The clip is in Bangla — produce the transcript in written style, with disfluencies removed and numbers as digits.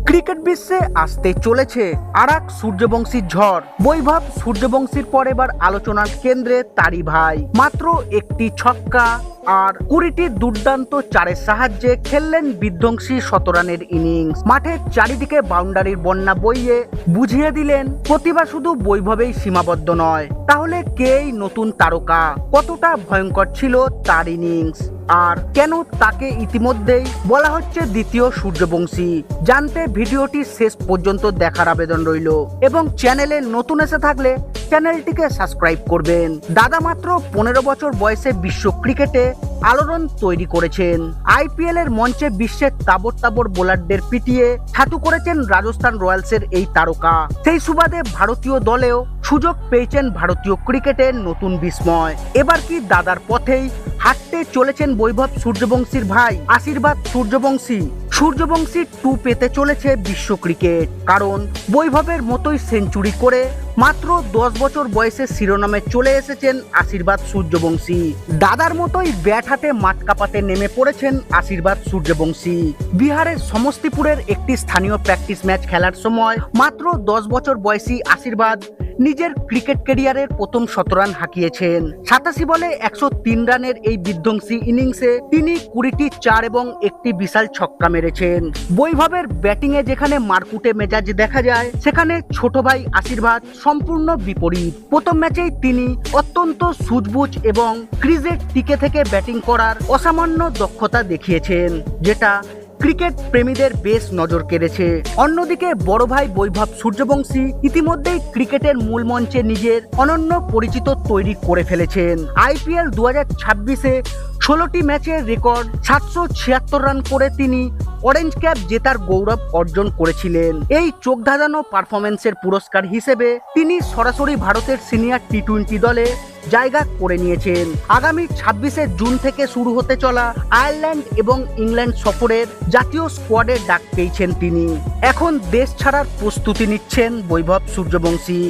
ক্রিকেট বিশ্বে আসতে চলেছে আর এক সূর্যবংশীর ঝড়। বৈভব সূর্যবংশীর পর এবার আলোচনার কেন্দ্রে তারই ভাই। মাত্র একটি ছক্কা আর 20টি দুর্দান্ত চারের সাহায্যে খেললেন বিধ্বংসী 17 রানের ইনিংস। মাঠের চারিদিকে বাউন্ডারির বন্যা বইয়ে বুঝিয়ে দিলেন প্রতিভা শুধু বৈভবেই সীমাবদ্ধ নয়। তাহলে কে এই নতুন তারকা? কতটা ভয়ঙ্কর ছিল তার ইনিংস? আর কেন তাকে ইতিমধ্যেই বলা হচ্ছে দ্বিতীয় সূর্যবংশী? জানতে ভিডিওটি শেষ পর্যন্ত দেখার আবেদন রইল এবং চ্যানেলে নতুন এসে থাকলে চ্যানেলটিকে সাবস্ক্রাইব করবেন। দাদা মাত্র 15 বছর বয়সে বিশ্ব ক্রিকেটে আলোড়ন তৈরি করেছেন। আইপিএল এর মঞ্চে বিশ্বের তাবড় তাবড় বোলারদের পিটিয়ে ছাতু করেছেন রাজস্থান রয়্যালসের এই তারকা। সেই সুবাদে ভারতীয় দলেও সুযোগ পেয়েছেন ভারতীয় ক্রিকেটের নতুন বিস্ময়। এবার কি দাদার পথেই হাঁটতে চলেছেন বৈভব সূর্যবংশীর ভাই আশীর্বাদ সূর্যবংশী? সূর্যবংশী 2 পেতে চলেছে বিশ্ব ক্রিকেট, কারণ বৈভবের মতোই সেঞ্চুরি করে মাত্র 10 বছর বয়সে শিরোনামে চলে এসেছেন আশীর্বাদ সূর্যবংশী। দাদার মতোই ব্যাট হাতে মাঠ কাঁপাতে নেমে পড়েছেন আশীর্বাদ সূর্যবংশী। বিহারের সমস্তিপুরের একটি স্থানীয় প্র্যাকটিস ম্যাচ খেলার সময় মাত্র 10 বছর বয়সী আশীর্বাদ নিজের ক্রিকেট ক্যারিয়ারের প্রথম 17 রান হাঁকিয়েছেন। 87 বলে 103 রানের এই বিধ্বংসী ইনিংসে তিনি 20টি চার এবং একটি বিশাল ছক্কা মেরেছেন। বৈভবের ব্যাটিংয়ে যেখানে মারকুটে মেজাজ দেখা যায়, সেখানে ছোট ভাই আশীর্বাদ সম্পূর্ণ বিপরীত। প্রথম ম্যাচেই তিনি অত্যন্ত সূঝবুঝ এবং ক্রিজে টিকে থেকে ব্যাটিং করার অসামান্য দক্ষতা দেখিয়েছেন, যেটা ক্রিকেট প্রেমীদের বেশ নজর কেড়েছে। অন্যদিকে বড় ভাই বৈভব সূর্যবংশী ইতিমধ্যেই ক্রিকেটের মূল মঞ্চে নিজের অনন্য পরিচিত তৈরি করে ফেলেছেন। আইপিএল 2026-এ 16টি ম্যাচের রেকর্ড 776 রান করে তিনি অরেঞ্জ ক্যাপ জেতার গৌরব অর্জন করেছিলেন। এই চোখ ধাঁধানো পারফরমেন্সের পুরস্কার হিসেবে তিনি সরাসরি ভারতের সিনিয়র টি-20 দলে জায়গা করে নিয়েছেন। আগামী 26শে জুন থেকে শুরু হতে চলা আয়ারল্যান্ড এবং ইংল্যান্ড সফরের জাতীয় স্কোয়াডের ডাক পেয়েছেন তিনি। এখন দেশ ছাড়ার প্রস্তুতি নিচ্ছেন বৈভব সূর্যবংশী।